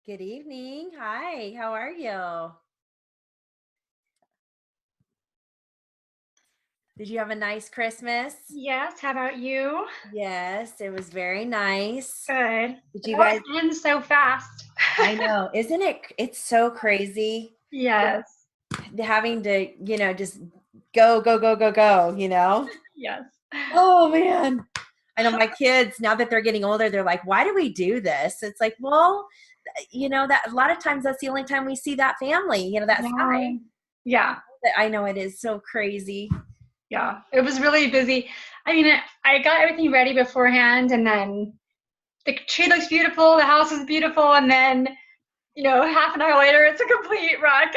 Good evening. Hi, how are you? Did you have a nice Christmas? Yes, how about you? Yes, it was very nice. Good. Did It you always guys? ends so fast. I know, isn't it? It's so crazy Yes. having to, just go, go, go, go, go, Yes. Oh man. I know my kids, now that they're getting older, they're like, why do we do this? It's like, well, that a lot of times that's the only time we see that family, that Yeah. side. Yeah. I know it is so crazy. Yeah. It was really busy. I mean, I got everything ready beforehand, and then the tree looks beautiful, the house is beautiful, and then, half an hour later, it's a complete wreck.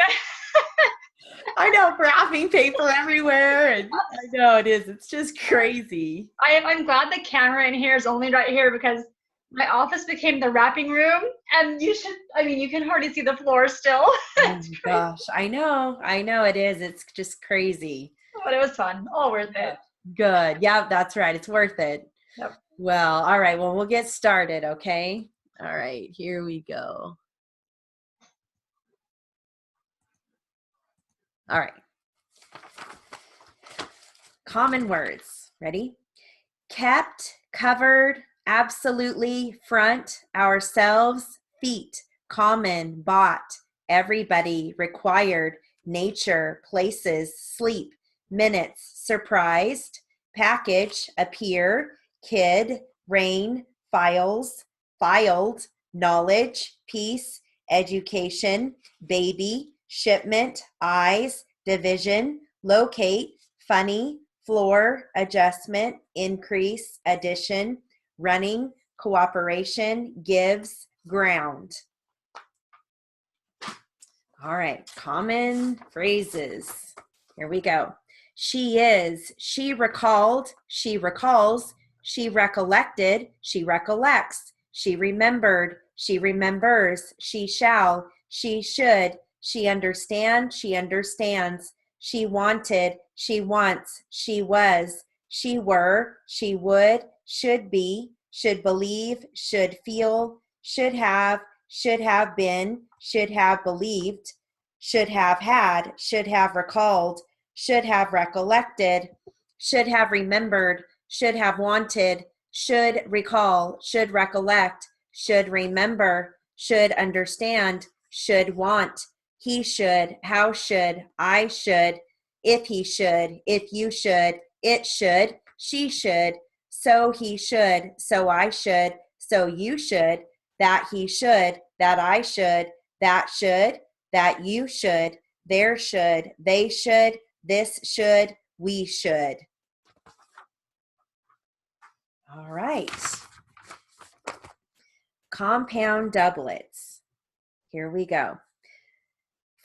I know, wrapping paper everywhere, and I know it is. It's just crazy. I'm glad the camera in here is only right here because my office became the wrapping room, and you can hardly see the floor still. Oh It's my crazy. gosh, I know it is. It's just crazy. But it was fun. All worth Yeah. it. Good. Yeah, that's right. It's worth it. Yep. Well, all right. Well, we'll get started, okay? All right, here we go. All right. Common words. Ready? Kept, covered, absolutely, front, ourselves, feet, common, bought, everybody, required, nature, places, sleep, minutes, surprised, package, appear, kid, rain, files, filed, knowledge, peace, education, baby, shipment, eyes, division, locate, funny, floor, adjustment, increase, addition, running, cooperation, gives, ground. All right, common phrases. Here we go. She is, she recalled, she recalls, she recollected, she recollects, she remembered, she remembers, she shall, she should, she understand, she understands, she wanted, she wants, she was, she were, she would, should be, should believe, should feel, should have been, should have believed, should have had, should have recalled, should have recollected, should have remembered, should have wanted, should recall, should recollect, should remember, should understand, should want, he should, how should, I should, if he should, if you should, it should, she should, so he should, so I should, so you should, that he should, that I should, that you should, there should, they should, this should, we should. All right. Compound doublets. Here we go.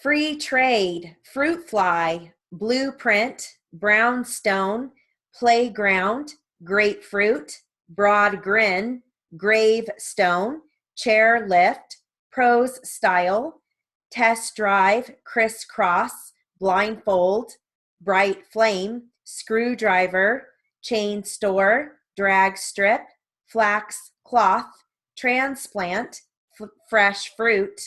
Free trade, fruit fly, blueprint, brownstone, playground, grapefruit, broad grin, gravestone, chair lift, prose style, test drive, crisscross, blindfold, bright flame, screwdriver, chain store, drag strip, flax cloth, transplant, fresh fruit,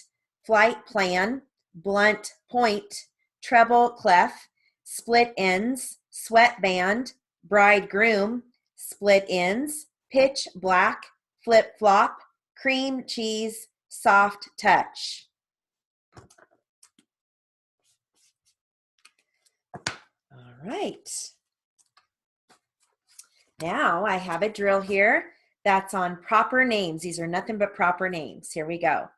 flight plan, blunt point, treble clef, split ends, sweatband, bridegroom, split ends, pitch black, flip flop, cream cheese, soft touch. All right. Now I have a drill here that's on proper names. These are nothing but proper names. Here we go.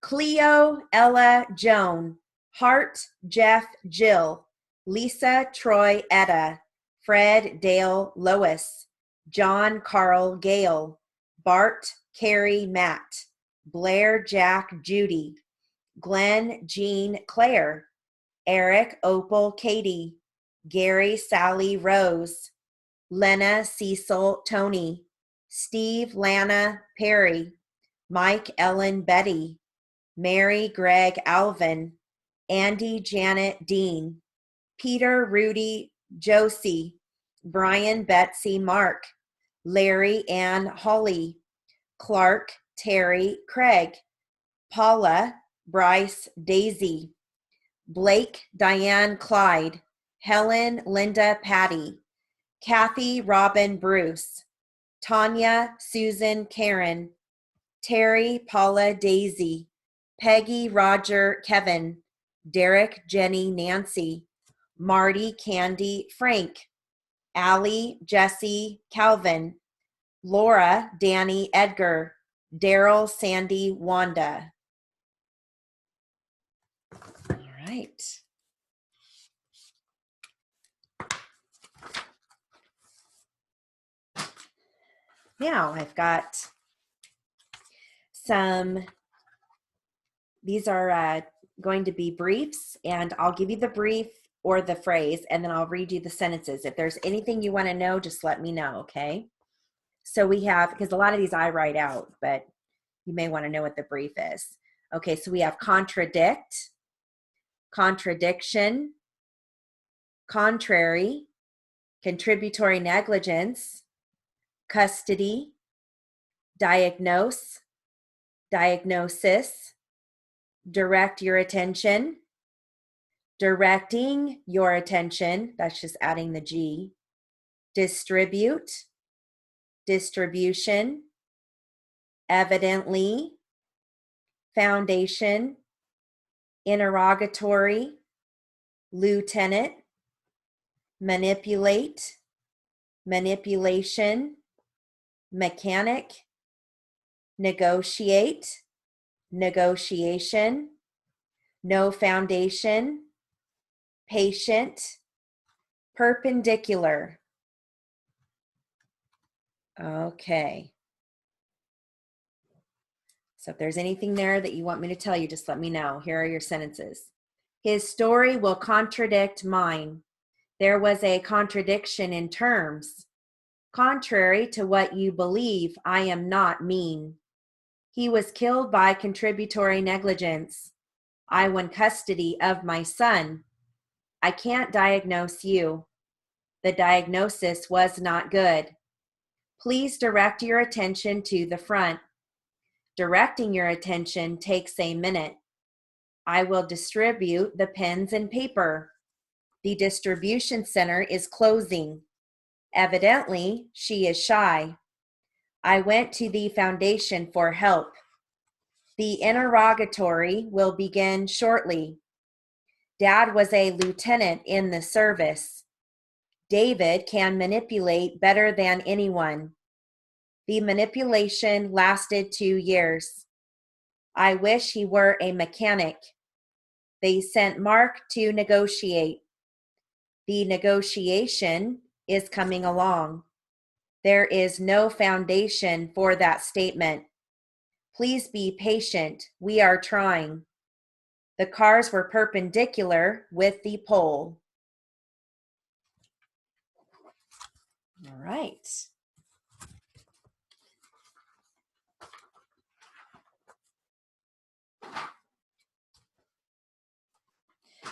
Cleo, Ella, Joan, Hart, Jeff, Jill, Lisa, Troy, Etta, Fred, Dale, Lois, John, Carl, Gail, Bart, Carrie, Matt, Blair, Jack, Judy, Glenn, Jean, Claire, Eric, Opal, Katie, Gary, Sally, Rose, Lena, Cecil, Tony, Steve, Lana, Perry, Mike, Ellen, Betty, Mary, Greg, Alvin, Andy, Janet, Dean, Peter, Rudy, Josie, Brian, Betsy, Mark, Larry, Ann, Holly, Clark, Terry, Craig, Paula, Bryce, Daisy, Blake, Diane, Clyde, Helen, Linda, Patty, Kathy, Robin, Bruce, Tanya, Susan, Karen, Terry, Paula, Daisy, Peggy, Roger, Kevin, Derek, Jenny, Nancy, Marty, Candy, Frank, Allie, Jesse, Calvin, Laura, Danny, Edgar, Daryl, Sandy, Wanda. All right. Now I've got these are going to be briefs, and I'll give you the brief or the phrase, and then I'll read you the sentences. If there's anything you want to know, just let me know, okay? So we have, because a lot of these I write out, but you may want to know what the brief is. Okay, so we have contradict, contradiction, contrary, contributory negligence, custody, diagnose, diagnosis, direct your attention, directing your attention, that's just adding the G, distribute, distribution, evidently, foundation, interrogatory, lieutenant, manipulate, manipulation, mechanic, negotiate, negotiation, no foundation, patient, perpendicular. Okay. So if there's anything there that you want me to tell you, just let me know. Here are your sentences. His story will contradict mine. There was a contradiction in terms. Contrary to what you believe, I am not mean. He was killed by contributory negligence. I won custody of my son. I can't diagnose you. The diagnosis was not good. Please direct your attention to the front. Directing your attention takes a minute. I will distribute the pens and paper. The distribution center is closing. Evidently, she is shy. I went to the foundation for help. The interrogatory will begin shortly. Dad was a lieutenant in the service. David can manipulate better than anyone. The manipulation lasted 2 years. I wish he were a mechanic. They sent Mark to negotiate. The negotiation is coming along. There is no foundation for that statement. Please be patient. We are trying. The cars were perpendicular with the pole. All right.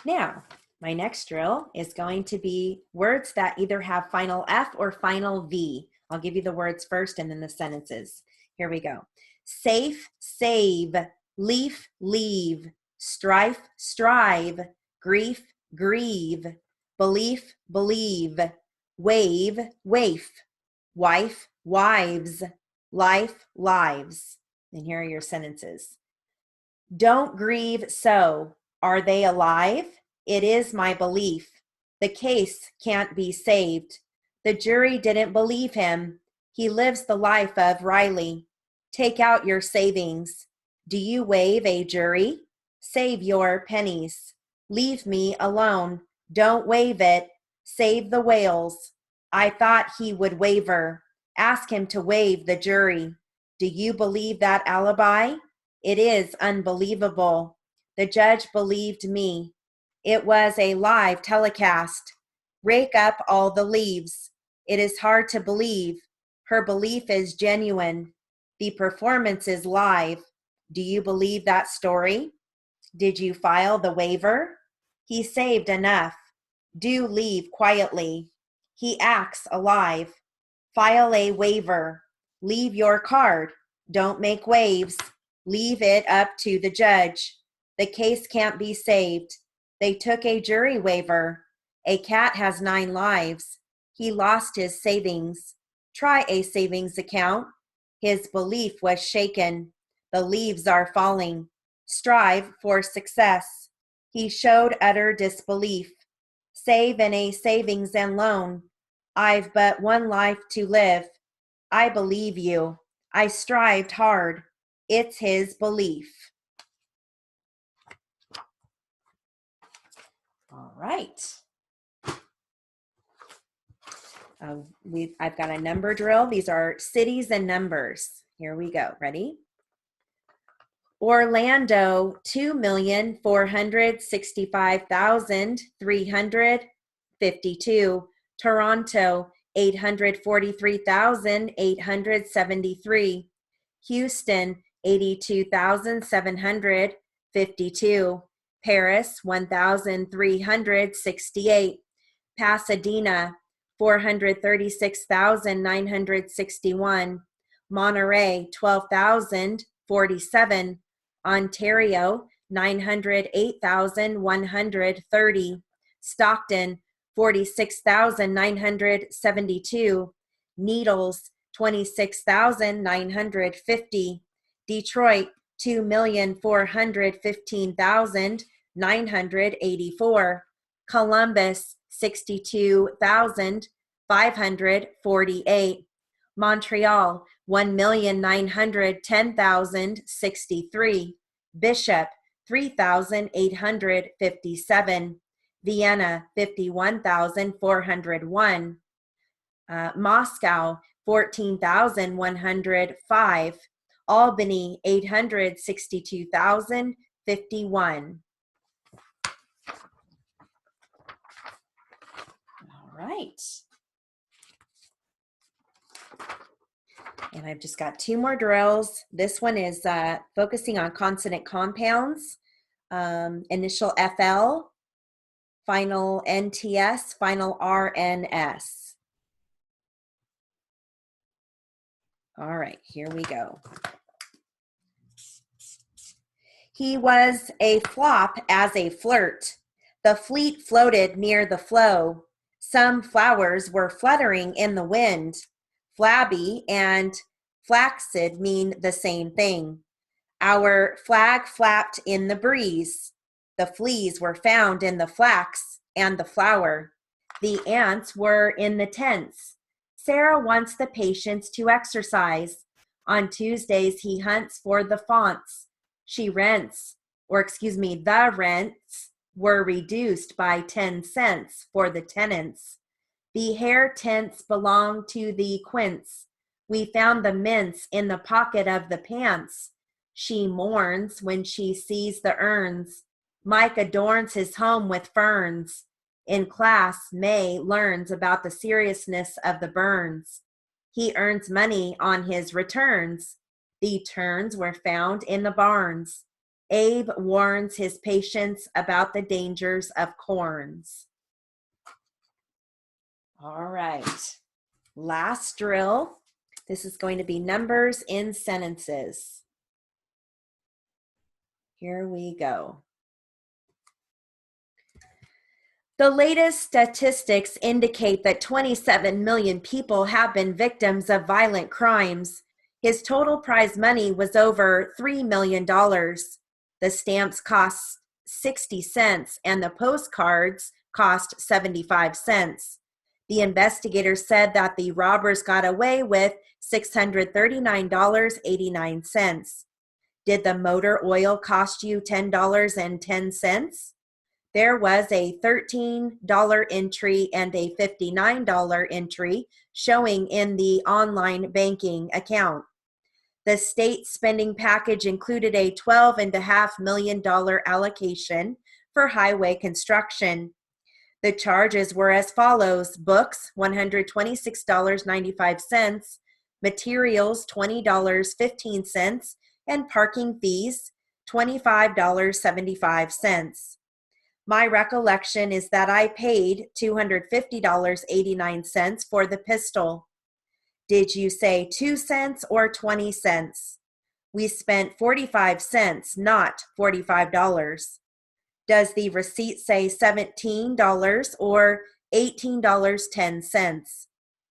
Now, my next drill is going to be words that either have final F or final V. I'll give you the words first and then the sentences. Here we go. Safe, save, leaf, leave, strife, strive, grief, grieve, belief, believe, wave, waif, wife, wives, life, lives. And here are your sentences. Don't grieve so. Are they alive? It is my belief. The case can't be saved. The jury didn't believe him. He lives the life of Riley. Take out your savings. Do you waive a jury? Save your pennies. Leave me alone. Don't waive it. Save the whales. I thought he would waver. Ask him to waive the jury. Do you believe that alibi? It is unbelievable. The judge believed me. It was a live telecast. Rake up all the leaves. It is hard to believe. Her belief is genuine. The performance is live. Do you believe that story? Did you file the waiver? He saved enough. Do leave quietly. He acts alive. File a waiver. Leave your card. Don't make waves. Leave it up to the judge. The case can't be saved. They took a jury waiver. A cat has 9 lives. He lost his savings. Try a savings account. His belief was shaken. The leaves are falling. Strive for success. He showed utter disbelief. Save in a savings and loan. I've but one life to live. I believe you. I strived hard. It's his belief. All right. I've got a number drill. These are cities and numbers. Here we go. Ready? Orlando, 2,465,352. Toronto, 843,873. Houston, 82,752. Paris, 1,368. Pasadena, 436,961. Monterey, 12,047. Ontario, 908,130. Stockton, 46,972. Needles, 26,950. Detroit, 2,415,984. Columbus, 62,548. Montreal, 1,910,063. Bishop, 3,857. Vienna, 51,401. Moscow, 14,105. Albany, 862,051. All right. And I've just got 2 more drills. This one is focusing on consonant compounds, initial FL, final NTS, final RNS. All right, here we go. He was a flop as a flirt. The fleet floated near the flow. Some flowers were fluttering in the wind. Flabby and flaccid mean the same thing. Our flag flapped in the breeze. The fleas were found in the flax and the flower. The ants were in the tents. Sarah wants the patients to exercise. On Tuesdays, he hunts for the fonts. The rents were reduced by 10 cents for the tenants. The hair tents belong to the quince. We found the mints in the pocket of the pants. She mourns when she sees the urns. Mike adorns his home with ferns. In class, May learns about the seriousness of the burns. He earns money on his returns. The turns were found in the barns. Abe warns his patients about the dangers of corns. All right, last drill. This is going to be numbers in sentences. Here we go. The latest statistics indicate that 27 million people have been victims of violent crimes. His total prize money was over $3 million. The stamps cost 60 cents and the postcards cost 75 cents. The investigators said that the robbers got away with $639.89. Did the motor oil cost you $10.10? There was a $13 entry and a $59 entry showing in the online banking account. The state spending package included a $12.5 million allocation for highway construction. The charges were as follows: books, $126.95, materials, $20.15, and parking fees, $25.75. My recollection is that I paid $250.89 for the pistol. Did you say 2 cents or 20 cents? We spent 45 cents, not $45. Does the receipt say $17 or $18.10?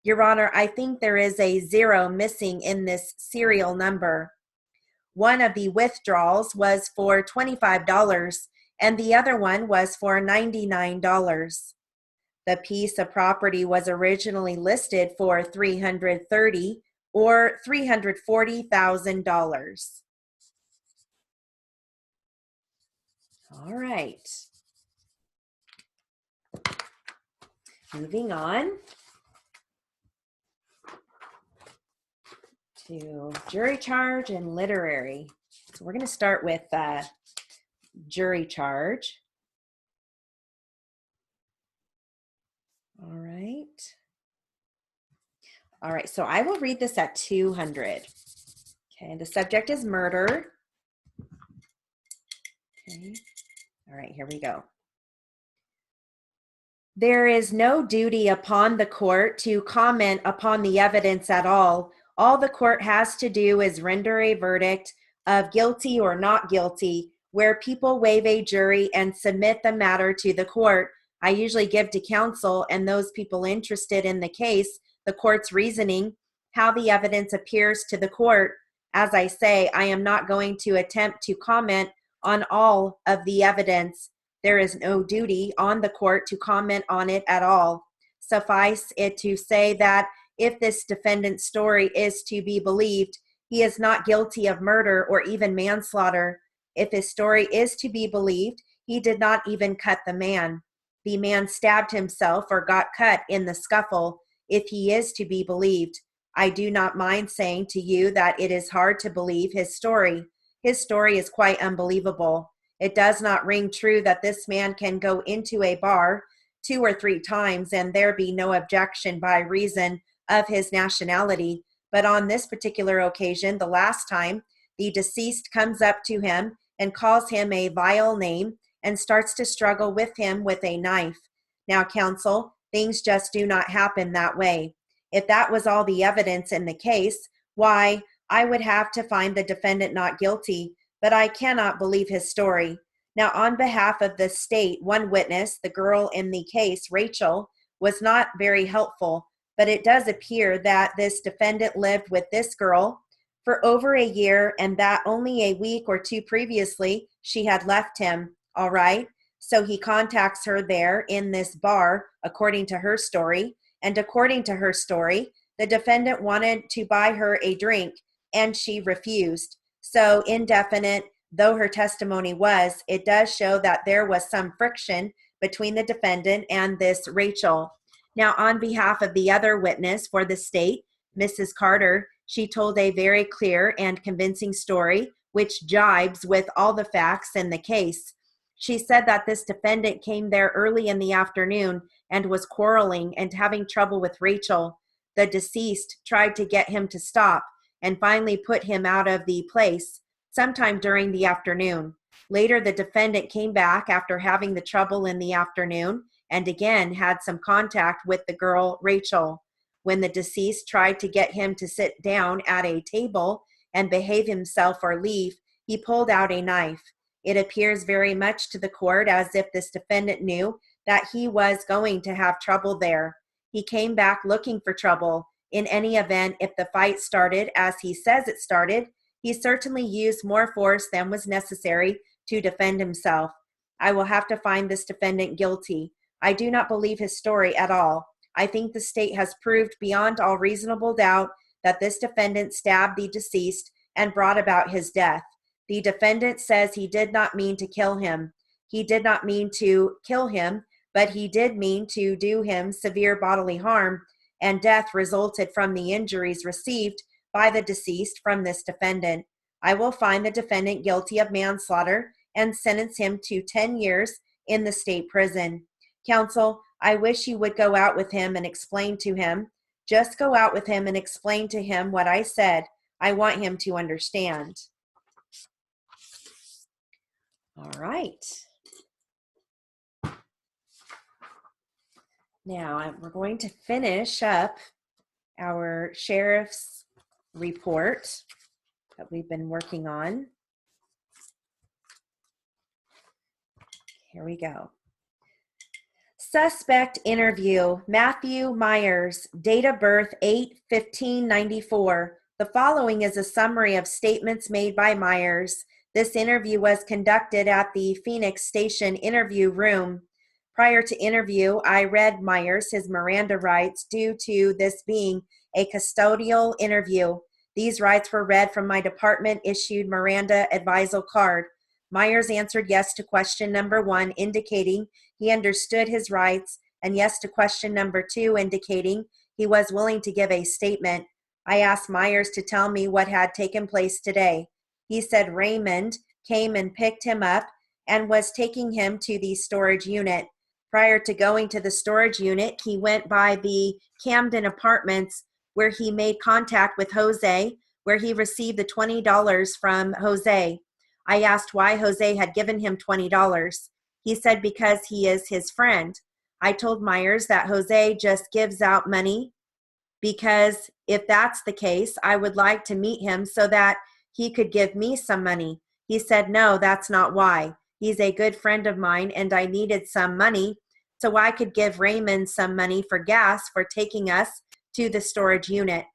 Your Honor, I think there is a zero missing in this serial number. One of the withdrawals was for $25 and the other one was for $99. The piece of property was originally listed for $330,000 or $340,000. All right. Moving on to jury charge and literary. So we're going to start with jury charge. All right. All right, so I will read this at 200. Okay, the subject is murder. Okay. All right, here we go. There is no duty upon the court to comment upon the evidence at all. All the court has to do is render a verdict of guilty or not guilty, where people waive a jury and submit the matter to the court. I usually give to counsel and those people interested in the case the court's reasoning, how the evidence appears to the court. As I say, I am not going to attempt to comment on all of the evidence. There is no duty on the court to comment on it at all. Suffice it to say that if this defendant's story is to be believed, he is not guilty of murder or even manslaughter. If his story is to be believed, he did not even cut the man. The man stabbed himself or got cut in the scuffle. If he is to be believed, I do not mind saying to you that it is hard to believe his story. His story is quite unbelievable. It does not ring true that this man can go into a bar 2 or 3 times and there be no objection by reason of his nationality. But on this particular occasion, the last time, the deceased comes up to him and calls him a vile name and starts to struggle with him with a knife. Now, counsel, things just do not happen that way. If that was all the evidence in the case, why, I would have to find the defendant not guilty, but I cannot believe his story. Now, on behalf of the state, one witness, the girl in the case, Rachel, was not very helpful, but it does appear that this defendant lived with this girl for over a year and that only a week or 2 previously she had left him. All right. So he contacts her there in this bar, according to her story. And according to her story, the defendant wanted to buy her a drink and she refused. So indefinite though her testimony was, it does show that there was some friction between the defendant and this Rachel. Now, on behalf of the other witness for the state, Mrs. Carter, she told a very clear and convincing story, which jibes with all the facts in the case. She said that this defendant came there early in the afternoon and was quarreling and having trouble with Rachel. The deceased tried to get him to stop and finally put him out of the place sometime during the afternoon. Later, the defendant came back after having the trouble in the afternoon and again had some contact with the girl, Rachel. When the deceased tried to get him to sit down at a table and behave himself or leave, he pulled out a knife. It appears very much to the court as if this defendant knew that he was going to have trouble there. He came back looking for trouble. In any event, if the fight started as he says it started, he certainly used more force than was necessary to defend himself. I will have to find this defendant guilty. I do not believe his story at all. I think the state has proved beyond all reasonable doubt that this defendant stabbed the deceased and brought about his death. The defendant says he did not mean to kill him. He did not mean to kill him, but he did mean to do him severe bodily harm, and death resulted from the injuries received by the deceased from this defendant. I will find the defendant guilty of manslaughter and sentence him to 10 years in the state prison. Counsel, I wish you would go out with him and explain to him. Just go out with him and explain to him what I said. I want him to understand. All right. Now we're going to finish up our sheriff's report. that we've been working on. Here we go. Suspect interview, Matthew Myers, date of birth 8/15/94. The following is a summary of statements made by Myers. This interview was conducted at the Phoenix Station interview room. Prior to interview, I read Myers his Miranda rights due to this being a custodial interview. These rights were read from my department-issued Miranda advisal card. Myers answered yes to question number 1, indicating he understood his rights, and yes to question number 2, indicating he was willing to give a statement. I asked Myers to tell me what had taken place today. He said Raymond came and picked him up and was taking him to the storage unit. Prior to going to the storage unit, he went by the Camden Apartments where he made contact with Jose, where he received the $20 from Jose. I asked why Jose had given him $20. He said because he is his friend. I told Myers that Jose just gives out money because if that's the case, I would like to meet him so that he could give me some money. He said, no, that's not why. He's a good friend of mine and I needed some money so I could give Raymond some money for gas for taking us to the storage unit.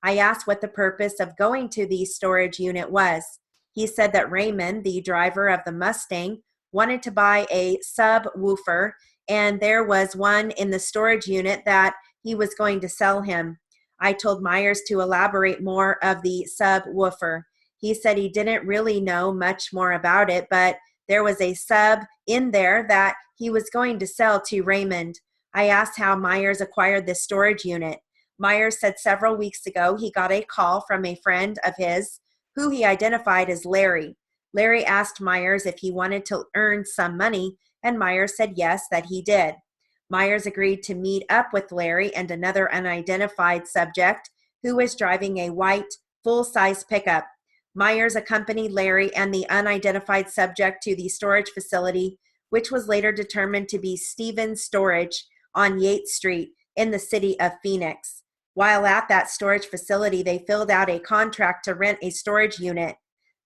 I asked what the purpose of going to the storage unit was. He said that Raymond, the driver of the Mustang, wanted to buy a subwoofer, and there was one in the storage unit that he was going to sell him. I told Myers to elaborate more of the subwoofer. He said he didn't really know much more about it, but there was a sub in there that he was going to sell to Raymond. I asked how Myers acquired this storage unit. Myers said several weeks ago he got a call from a friend of his who he identified as Larry. Larry asked Myers if he wanted to earn some money, and Myers said yes, that he did. Myers agreed to meet up with Larry and another unidentified subject who was driving a white, full-size pickup. Myers accompanied Larry and the unidentified subject to the storage facility, which was later determined to be Stevens Storage on Yates Street in the city of Phoenix. While at that storage facility, they filled out a contract to rent a storage unit.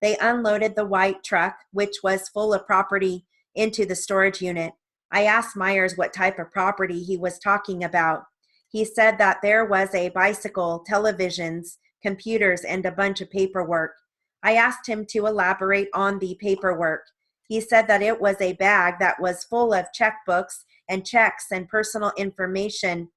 They unloaded the white truck, which was full of property, into the storage unit. I asked Myers what type of property he was talking about. He said that there was a bicycle, televisions, computers, and a bunch of paperwork. I asked him to elaborate on the paperwork. He said that it was a bag that was full of checkbooks and checks and personal information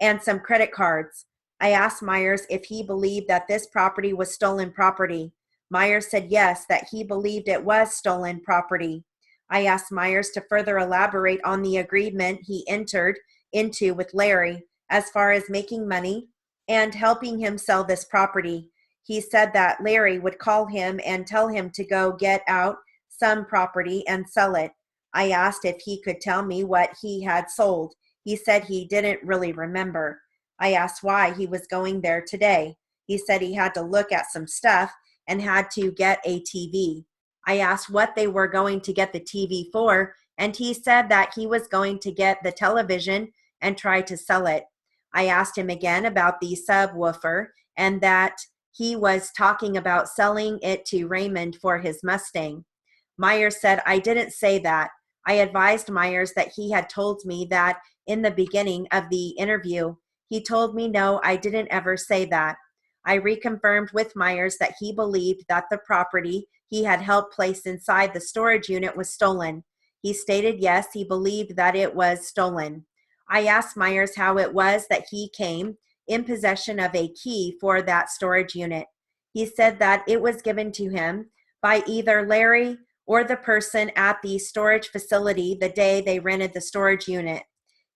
and some credit cards. I asked Myers if he believed that this property was stolen property. Myers said yes, that he believed it was stolen property. I asked Myers to further elaborate on the agreement he entered into with Larry as far as making money and helping him sell this property. He said that Larry would call him and tell him to go get out some property and sell it. I asked if he could tell me what he had sold. He said he didn't really remember. I asked why he was going there today. He said he had to look at some stuff and had to get a TV. I asked what they were going to get the TV for, and he said that he was going to get the television and try to sell it. I asked him again about the subwoofer and that he was talking about selling it to Raymond for his Mustang. Myers said, I didn't say that. I advised Myers that he had told me that in the beginning of the interview. He told me, no, I didn't ever say that. I reconfirmed with Myers that he believed that the property he had helped place inside the storage unit was stolen. He stated yes, he believed that it was stolen. I asked Myers how it was that he came in possession of a key for that storage unit. He said that it was given to him by either Larry or the person at the storage facility the day they rented the storage unit.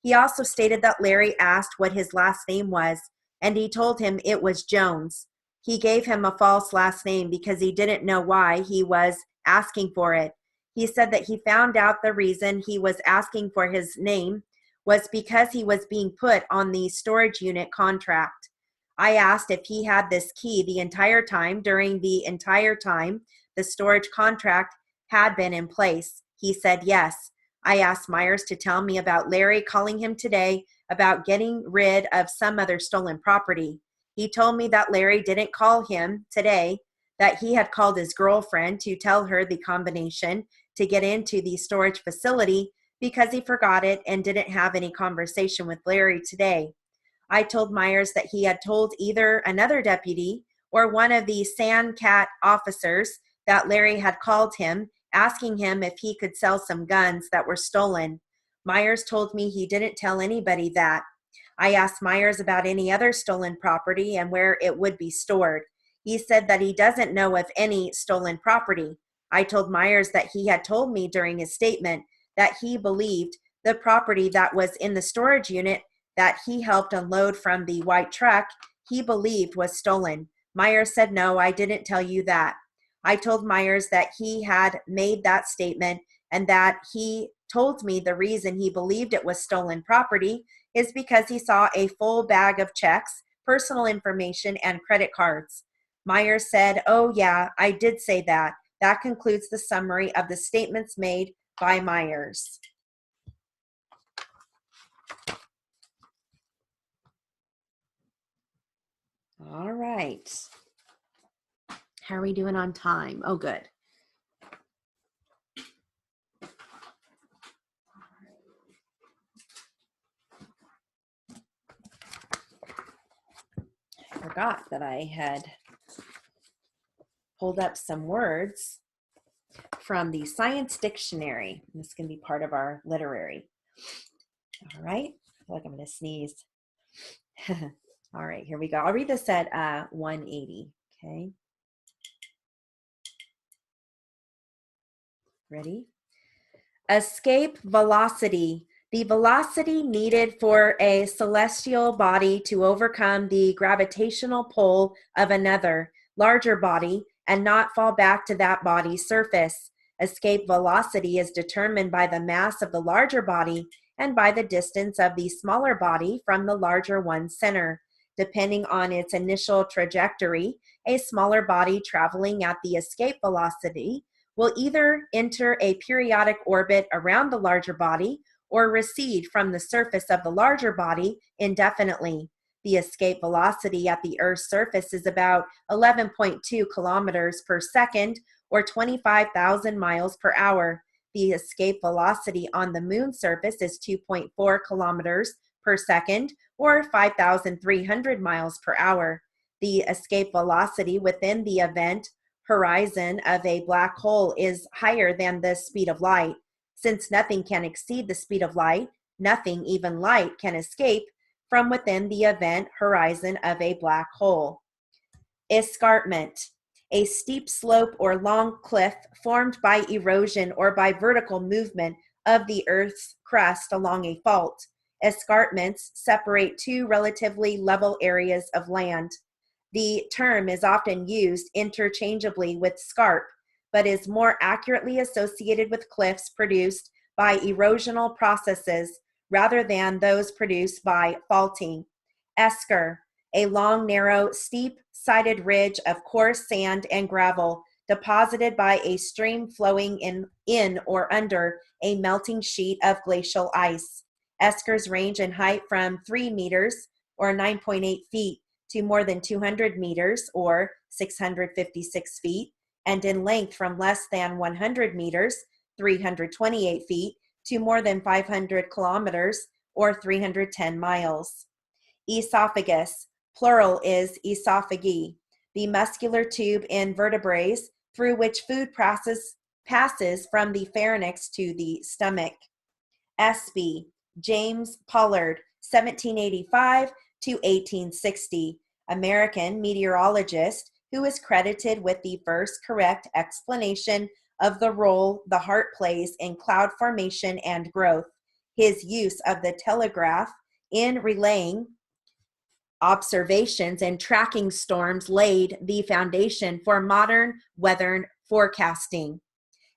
He also stated that Larry asked what his last name was, and he told him it was Jones. He gave him a false last name because he didn't know why he was asking for it. He said that he found out the reason he was asking for his name was because he was being put on the storage unit contract. I asked if he had this key the entire time during the entire time the storage contract had been in place. He said yes. I asked Myers to tell me about Larry calling him today about getting rid of some other stolen property. He told me that Larry didn't call him today, that he had called his girlfriend to tell her the combination to get into the storage facility because he forgot it and didn't have any conversation with Larry today. I told Myers that he had told either another deputy or one of the Sandcat officers that Larry had called him, asking him if he could sell some guns that were stolen. Myers told me he didn't tell anybody that. I asked Myers about any other stolen property and where it would be stored. He said that he doesn't know of any stolen property. I told Myers that he had told me during his statement that he believed the property that was in the storage unit that he helped unload from the white truck, he believed was stolen. Myers said, no, I didn't tell you that. I told Myers that he had made that statement and that he told me the reason he believed it was stolen property is because he saw a full bag of checks, personal information, and credit cards. Myers said, oh yeah, I did say that. That concludes the summary of the statements made by Myers. All right. How are we doing on time? Oh, good. I forgot that I had pulled up some words from the Science Dictionary. This is going to be part of our literary. All right. I feel like I'm going to sneeze. All right, here we go. I'll read this at 180. Okay. Ready? Escape velocity. The velocity needed for a celestial body to overcome the gravitational pull of another, larger body and not fall back to that body's surface. Escape velocity is determined by the mass of the larger body and by the distance of the smaller body from the larger one's center. Depending on its initial trajectory, a smaller body traveling at the escape velocity will either enter a periodic orbit around the larger body or recede from the surface of the larger body indefinitely. The escape velocity at the Earth's surface is about 11.2 kilometers per second or 25,000 miles per hour. The escape velocity on the moon's surface is 2.4 kilometers per second or 5,300 miles per hour. The escape velocity within the event horizon of a black hole is higher than the speed of light. Since nothing can exceed the speed of light, nothing, even light, can escape from within the event horizon of a black hole. Escarpment. A steep slope or long cliff formed by erosion or by vertical movement of the Earth's crust along a fault. Escarpments separate two relatively level areas of land. The term is often used interchangeably with scarp, but is more accurately associated with cliffs produced by erosional processes rather than those produced by faulting. Esker, a long, narrow, steep-sided ridge of coarse sand and gravel deposited by a stream flowing in or under a melting sheet of glacial ice. Eskers range in height from 3 meters or 9.8 feet to more than 200 meters or 656 feet, and in length from less than 100 meters, 328 feet, to more than 500 kilometers or 310 miles. Esophagus, plural is esophagi, the muscular tube in vertebrates through which food passes from the pharynx to the stomach. Espy, James Pollard, 1785 to 1860, American meteorologist who is credited with the first correct explanation of the role the heart plays in cloud formation and growth. His use of the telegraph in relaying observations and tracking storms laid the foundation for modern weather forecasting.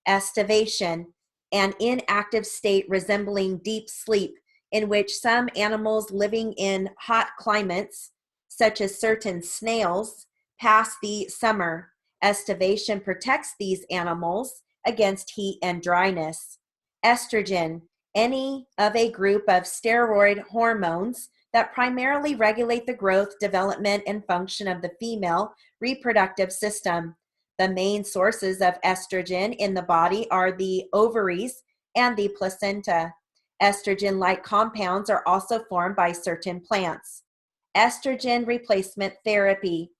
Estivation, an inactive state resembling deep sleep in which some animals living in hot climates, such as certain snails, pass the summer. Estivation protects these animals against heat and dryness. Estrogen, any of a group of steroid hormones that primarily regulate the growth, development, and function of the female reproductive system. The main sources of estrogen in the body are the ovaries and the placenta. Estrogen-like compounds are also formed by certain plants. Estrogen replacement therapy.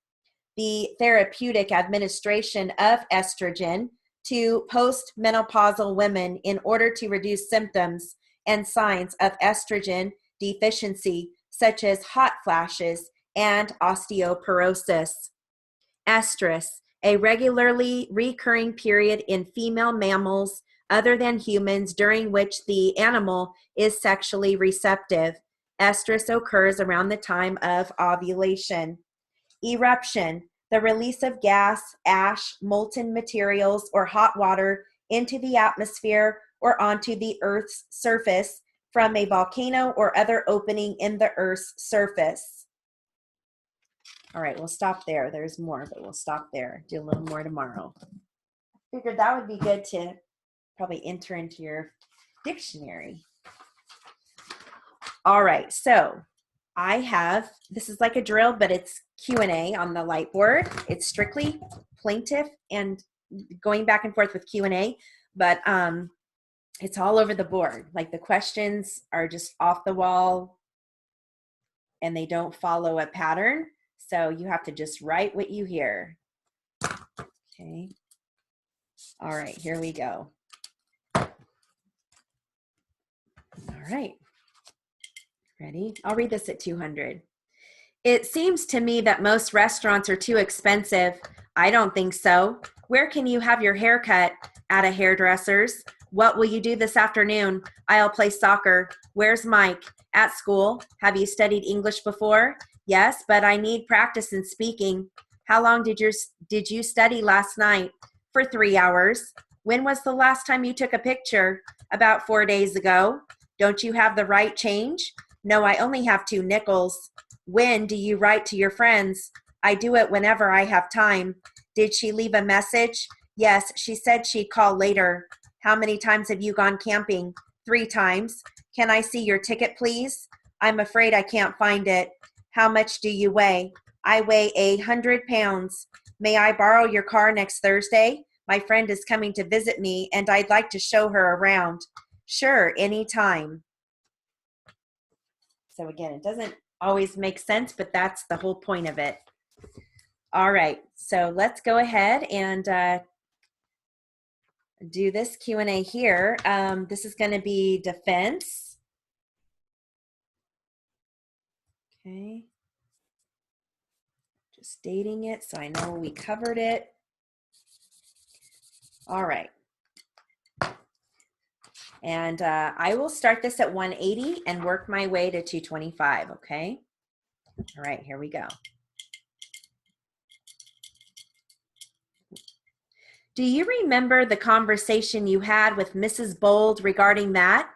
The therapeutic administration of estrogen to postmenopausal women in order to reduce symptoms and signs of estrogen deficiency, such as hot flashes and osteoporosis. Estrus, a regularly recurring period in female mammals other than humans during which the animal is sexually receptive. Estrus occurs around the time of ovulation. Eruption, the release of gas, ash, molten materials, or hot water into the atmosphere or onto the Earth's surface from a volcano or other opening in the Earth's surface. All right, we'll stop there. There's more, but we'll stop there. Do a little more tomorrow. Figured that would be good to probably enter into your dictionary. All right, so I have, this is like a drill, but it's Q&A on the light board. It's strictly plaintiff and going back and forth with Q&A, but it's all over the board. Like the questions are just off the wall and they don't follow a pattern. So you have to just write what you hear. Okay. All right, here we go. All right. Ready? I'll read this at 200. It seems to me that most restaurants are too expensive. I don't think so. Where can you have your hair cut? At a hairdresser's. What will you do this afternoon? I'll play soccer. Where's Mike? At school. Have you studied English before? Yes, but I need practice in speaking. How long did you study last night? For 3 hours. When was the last time you took a picture? About 4 days ago. Don't you have the right change? No, I only have 2 nickels. When do you write to your friends? I do it whenever I have time. Did she leave a message? Yes, she said she'd call later. How many times have you gone camping? 3 times. Can I see your ticket, please? I'm afraid I can't find it. How much do you weigh? I weigh 100 pounds. May I borrow your car next Thursday? My friend is coming to visit me, and I'd like to show her around. Sure, anytime. So again, it doesn't always make sense, but that's the whole point of it. All right, so let's go ahead and do this Q&A here. This is going to be defense. Okay. Just dating it so I know we covered it. All right. And I will start this at 180 and work my way to 225, okay? All right, here we go. Do you remember the conversation you had with Mrs. Bold regarding that?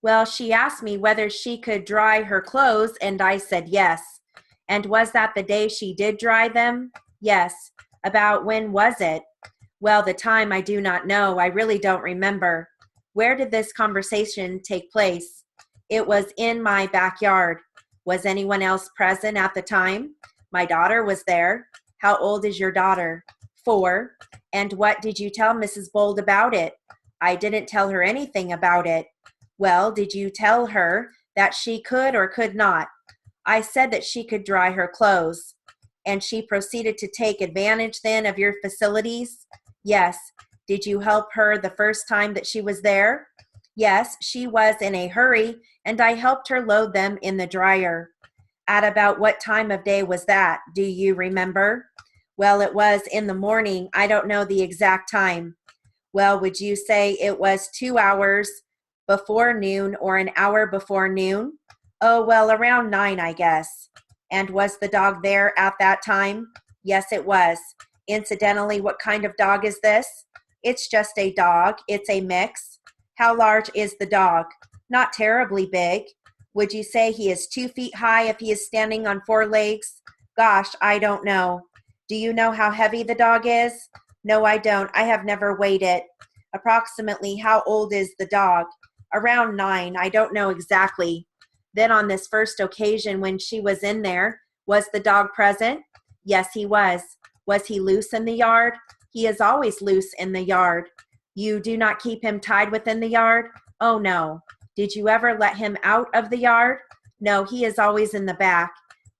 Well, she asked me whether she could dry her clothes, and I said yes. And was that the day she did dry them? Yes. About when was it? Well, the time I do not know. I really don't remember. Where did this conversation take place? It was in my backyard. Was anyone else present at the time? My daughter was there. How old is your daughter? 4. And what did you tell Mrs. Bold about it? I didn't tell her anything about it. Well, did you tell her that she could or could not? I said that she could dry her clothes. And she proceeded to take advantage then of your facilities? Yes. Did you help her the first time that she was there? Yes, she was in a hurry, and I helped her load them in the dryer. At about what time of day was that? Do you remember? Well, it was in the morning. I don't know the exact time. Well, would you say it was 2 hours before noon or an hour before noon? Oh, well, around 9, I guess. And was the dog there at that time? Yes, it was. Incidentally, what kind of dog is this? It's just a dog. It's a mix. How large is the dog? Not terribly big. Would you say he is 2 feet high if he is standing on 4 legs? Gosh, I don't know. Do you know how heavy the dog is? No, I don't. I have never weighed it. Approximately how old is the dog? Around 9. I don't know exactly. Then on this first occasion when she was in there, was the dog present? Yes, he was. Was he loose in the yard? He is always loose in the yard. You do not keep him tied within the yard? Oh, no. Did you ever let him out of the yard? No, he is always in the back.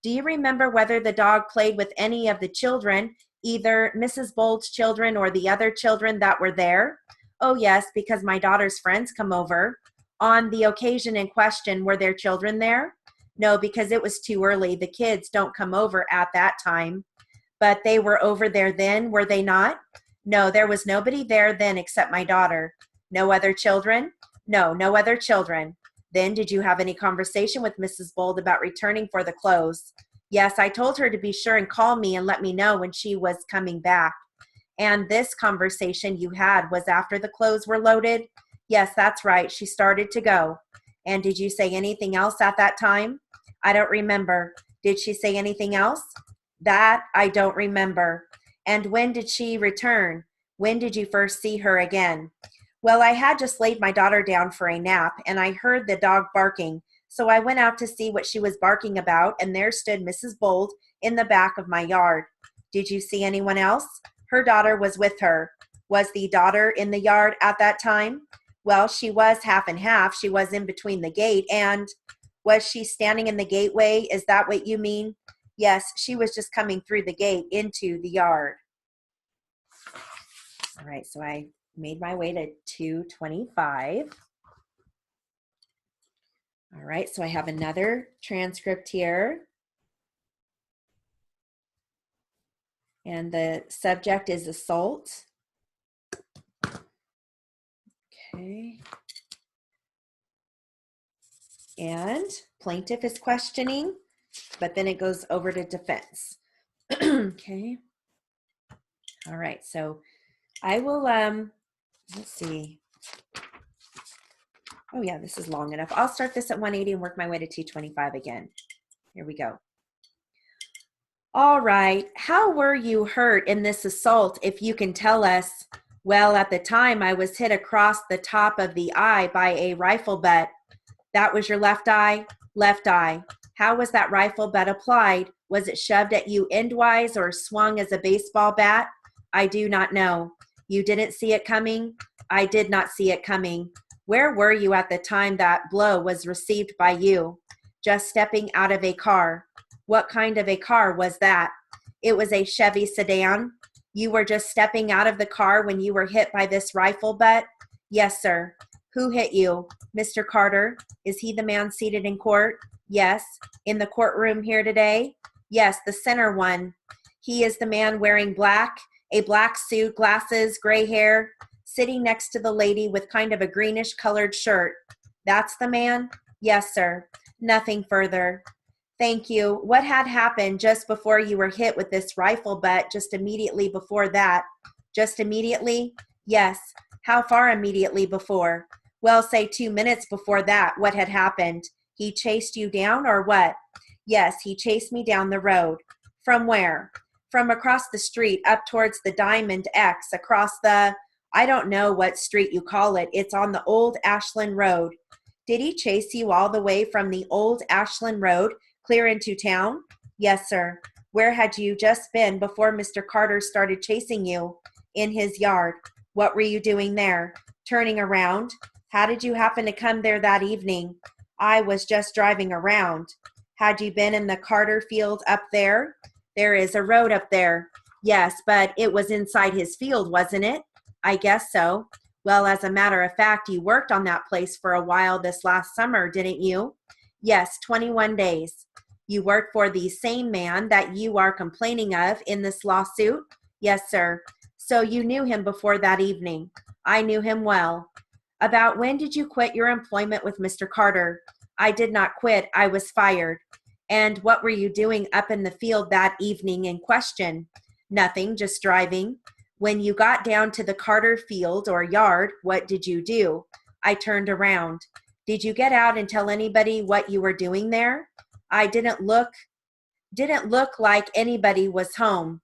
Do you remember whether the dog played with any of the children, either Mrs. Bold's children or the other children that were there? Oh, yes, because my daughter's friends come over. On the occasion in question, were there children there? No, because it was too early. The kids don't come over at that time. But they were over there then, were they not? No, there was nobody there then except my daughter. No other children? No, no other children. Then did you have any conversation with Mrs. Bold about returning for the clothes? Yes, I told her to be sure and call me and let me know when she was coming back. And this conversation you had was after the clothes were loaded? Yes, that's right. She started to go. And did you say anything else at that time? I don't remember. Did she say anything else? That I don't remember. And when did she return? When did you first see her again? Well, I had just laid my daughter down for a nap, and I heard the dog barking. So I went out to see what she was barking about, and there stood Mrs. Bold in the back of my yard. Did you see anyone else? Her daughter was with her. Was the daughter in the yard at that time? Well, she was half and half. She was in between the gate, and was she standing in the gateway? Is that what you mean? Yes, she was just coming through the gate into the yard. All right, so I made my way to 225. All right, so I have another transcript here. And the subject is assault. Okay. And plaintiff is questioning, but then it goes over to defense. Okay. All right, so I will, let's see. Oh yeah, this is long enough. I'll start this at 180 and work my way to 225 again. Here we go. All right, how were you hurt in this assault, if you can tell us? Well, at the time, I was hit across the top of the eye by a rifle butt. That was your left eye? Left eye. How was that rifle butt applied? Was it shoved at you endwise or swung as a baseball bat? I do not know. You didn't see it coming? I did not see it coming. Where were you at the time that blow was received by you? Just stepping out of a car. What kind of a car was that? It was a Chevy sedan. You were just stepping out of the car when you were hit by this rifle butt? Yes, sir. Who hit you? Mr. Carter. Is he the man seated in court? Yes. In the courtroom here today? Yes, the center one. He is the man wearing black, a black suit, glasses, gray hair, sitting next to the lady with kind of a greenish colored shirt. That's the man? Yes, sir. Nothing further. Thank you. What had happened just before you were hit with this rifle butt, just immediately before that? Just immediately? Yes. How far immediately before? Well, say 2 minutes before that. What had happened? He chased you down or what? Yes, he chased me down the road. From where? From across the street up towards the Diamond X, across the, I don't know what street you call it. It's on the old Ashland Road. Did he chase you all the way from the old Ashland Road clear into town? Yes, sir. Where had you just been before Mr. Carter started chasing you? In his yard. What were you doing there? Turning around. How did you happen to come there that evening? I was just driving around. Had you been in the Carter field up there? There is a road up there. Yes, but it was inside his field, wasn't it? I guess so. Well, as a matter of fact, you worked on that place for a while this last summer, didn't you? Yes, 21 days. You worked for the same man that you are complaining of in this lawsuit? Yes, sir. So you knew him before that evening. I knew him well. About when did you quit your employment with Mr. Carter? I did not quit. I was fired. And what were you doing up in the field that evening in question? Nothing, just driving. When you got down to the Carter field or yard, what did you do? I turned around. Did you get out and tell anybody what you were doing there? I didn't look like anybody was home.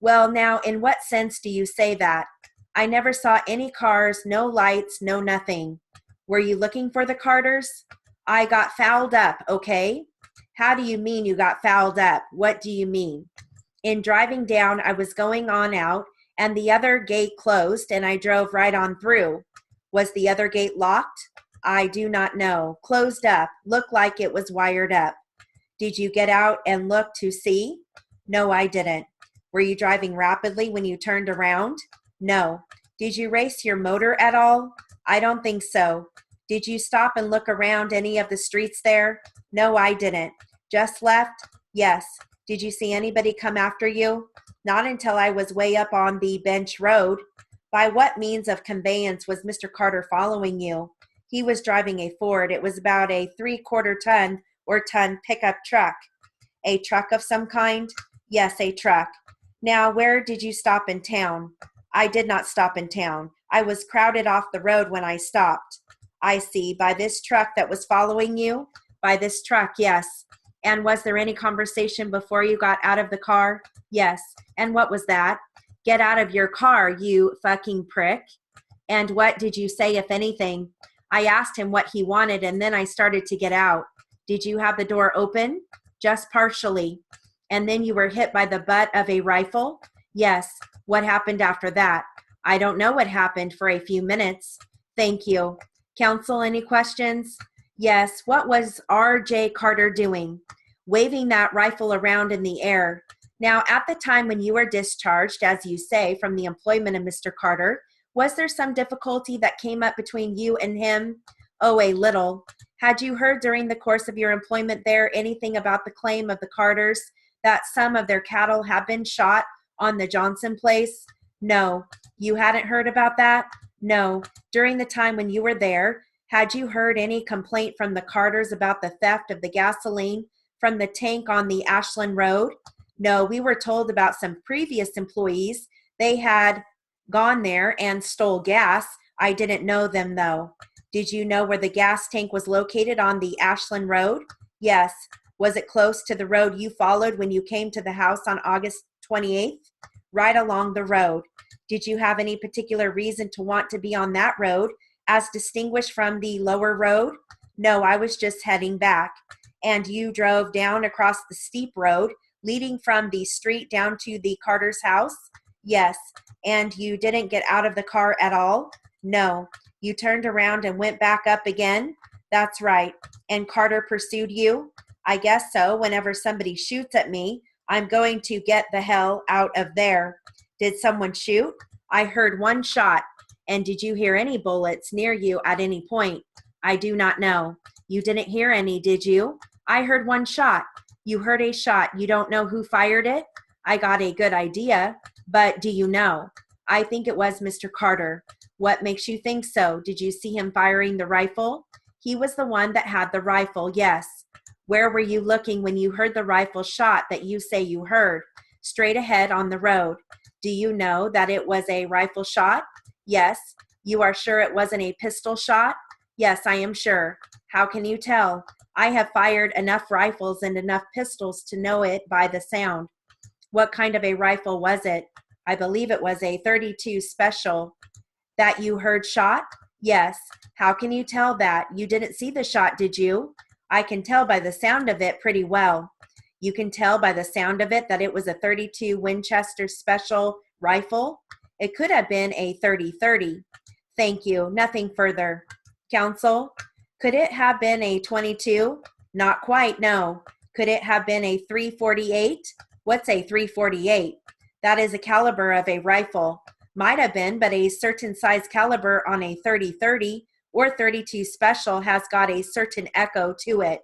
Well, now, in what sense do you say that? I never saw any cars, no lights, no nothing. Were you looking for the Carters? I got fouled up, okay? How do you mean you got fouled up? What do you mean? In driving down, I was going on out, and the other gate closed, and I drove right on through. Was the other gate locked? I do not know. Closed up. Looked like it was wired up. Did you get out and look to see? No, I didn't. Were you driving rapidly when you turned around? No. Did you race your motor at all? I don't think so. Did you stop and look around any of the streets there? No, I didn't. Just left? Yes. Did you see anybody come after you? Not until I was way up on the bench road. By what means of conveyance was Mr. Carter following you? He was driving a Ford. It was about a 3/4 ton or ton pickup truck. A truck of some kind? Yes, a truck. Now, where did you stop in town? I did not stop in town. I was crowded off the road when I stopped. I see. By this truck that was following you? By this truck, yes. And was there any conversation before you got out of the car? Yes. And what was that? Get out of your car, you fucking prick. And what did you say, if anything? I asked him what he wanted, and then I started to get out. Did you have the door open? Just partially. And then you were hit by the butt of a rifle? Yes. What happened after that? I don't know what happened for a few minutes. Thank you. Counsel, any questions? Yes. What was R.J. Carter doing? Waving that rifle around in the air. Now, at the time when you were discharged, as you say, from the employment of Mr. Carter, was there some difficulty that came up between you and him? Oh, a little. Had you heard during the course of your employment there anything about the claim of the Carters that some of their cattle have been shot on the Johnson place? No. You hadn't heard about that? No. During the time when you were there, had you heard any complaint from the Carters about the theft of the gasoline from the tank on the Ashland Road? No, we were told about some previous employees. They had gone there and stole gas. I didn't know them, though. Did you know where the gas tank was located on the Ashland Road? Yes. Was it close to the road you followed when you came to the house on August 28th? Right along the road. Did you have any particular reason to want to be on that road, as distinguished from the lower road? No, I was just heading back. And you drove down across the steep road leading from the street down to the Carter's house? Yes. And you didn't get out of the car at all? No. You turned around and went back up again? That's right. And Carter pursued you? I guess so. Whenever somebody shoots at me, I'm going to get the hell out of there. Did someone shoot? I heard one shot. And did you hear any bullets near you at any point? I do not know. You didn't hear any, did you? I heard one shot. You heard a shot. You don't know who fired it? I got a good idea, but do you know? I think it was Mr. Carter. What makes you think so? Did you see him firing the rifle? He was the one that had the rifle, yes. Where were you looking when you heard the rifle shot that you say you heard? Straight ahead on the road. Do you know that it was a rifle shot? Yes. You are sure it wasn't a pistol shot? Yes, I am sure. How can you tell? I have fired enough rifles and enough pistols to know it by the sound. What kind of a rifle was it? I believe it was a .32 Special. That you heard shot? Yes. How can you tell that? You didn't see the shot, did you? I can tell by the sound of it pretty well. You can tell by the sound of it that it was a .32 Winchester Special rifle? It could have been a .30. Thank you. Nothing further. Counsel, could it have been a .22? Not quite, no. Could it have been a .348? What's a .348? That is a caliber of a rifle. Might have been, but a certain size caliber on a .30 or .32 Special has got a certain echo to it.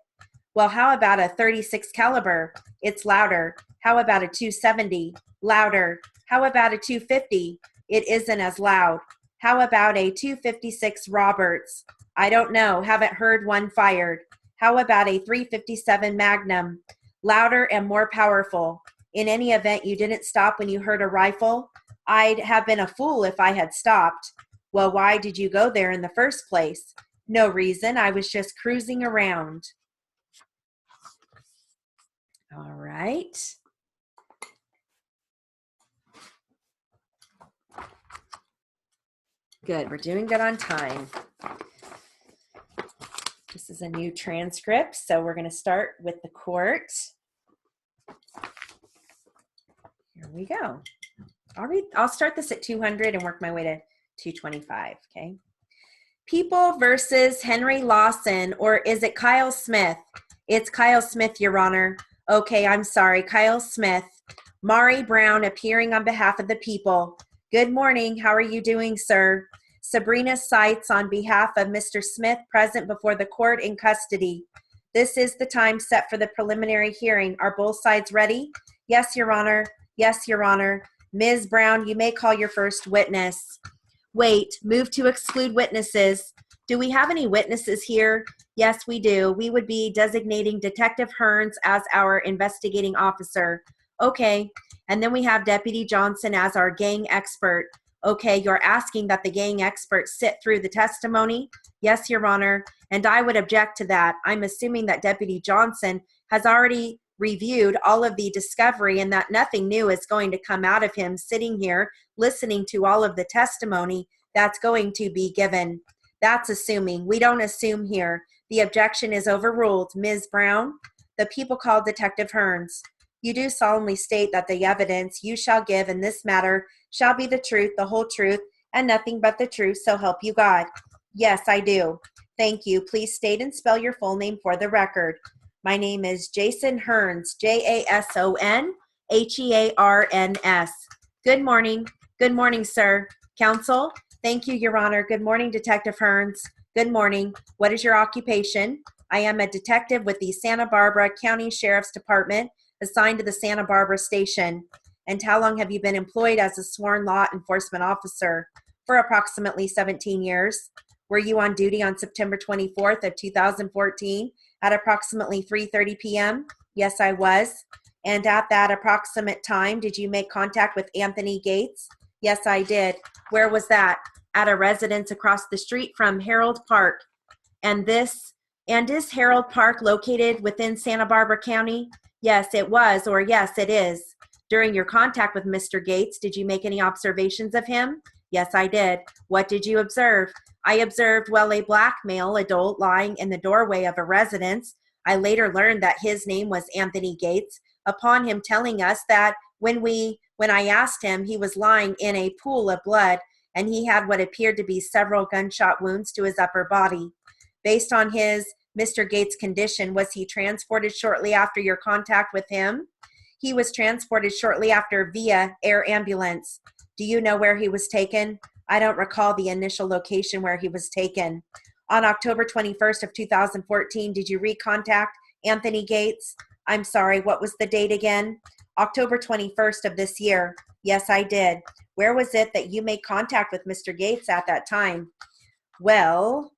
Well, how about a .36 caliber? It's louder. How about a .270? Louder. How about a .250? It isn't as loud. How about a .256 Roberts? I don't know. Haven't heard one fired. How about a .357 Magnum? Louder and more powerful. In any event, you didn't stop when you heard a rifle? I'd have been a fool if I had stopped. Well, why did you go there in the first place? No reason. I was just cruising around. All right. Good. We're doing good on time. This is a new transcript, so we're going to start with the court. Here we go. I'll start this at 200 and work my way to 225, okay? People versus Henry Lawson, or is it Kyle Smith? It's Kyle Smith, Your Honor. Okay, I'm sorry, Kyle Smith. Mari Brown appearing on behalf of the people. Good morning, how are you doing, sir? Sabrina Seitz on behalf of Mr. Smith present before the court in custody. This is the time set for the preliminary hearing. Are both sides ready? Yes, Your Honor. Yes, Your Honor. Ms. Brown, you may call your first witness. Wait, move to exclude witnesses. Do we have any witnesses here? Yes, we do. We would be designating Detective Hearns as our investigating officer. Okay, and then we have Deputy Johnson as our gang expert. Okay, you're asking that the gang expert sit through the testimony? Yes, Your Honor, and I would object to that. I'm assuming that Deputy Johnson has already reviewed all of the discovery and that nothing new is going to come out of him sitting here listening to all of the testimony that's going to be given. That's assuming. We don't assume here. The objection is overruled. Ms. Brown, the people called Detective Hearns. You do solemnly state that the evidence you shall give in this matter shall be the truth, the whole truth, and nothing but the truth, so help you God. Yes, I do. Thank you. Please state and spell your full name for the record. My name is Jason Hearns, JasonHearns. Good morning. Good morning, sir. Counsel, thank you, Your Honor. Good morning, Detective Hearns. Good morning. What is your occupation? I am a detective with the Santa Barbara County Sheriff's Department, assigned to the Santa Barbara station. And how long have you been employed as a sworn law enforcement officer? For approximately 17 years. Were you on duty on September 24th of 2014 at approximately 3:30 p.m.? Yes, I was. And at that approximate time, did you make contact with Anthony Gates? Yes, I did. Where was that? At a residence across the street from Harold Park. And is Harold Park located within Santa Barbara County? Yes, it was, or yes, it is. During your contact with Mr. Gates, did you make any observations of him? Yes, I did. What did you observe? I observed, a black male adult lying in the doorway of a residence. I later learned that his name was Anthony Gates, upon him telling us that when I asked him, he was lying in a pool of blood, and he had what appeared to be several gunshot wounds to his upper body. Based on Mr. Gates' condition, was he transported shortly after your contact with him? He was transported shortly after via air ambulance. Do you know where he was taken? I don't recall the initial location where he was taken. On October 21st of 2014, did you recontact Anthony Gates? I'm sorry, what was the date again? October 21st of this year. Yes, I did. Where was it that you made contact with Mr. Gates at that time? Well,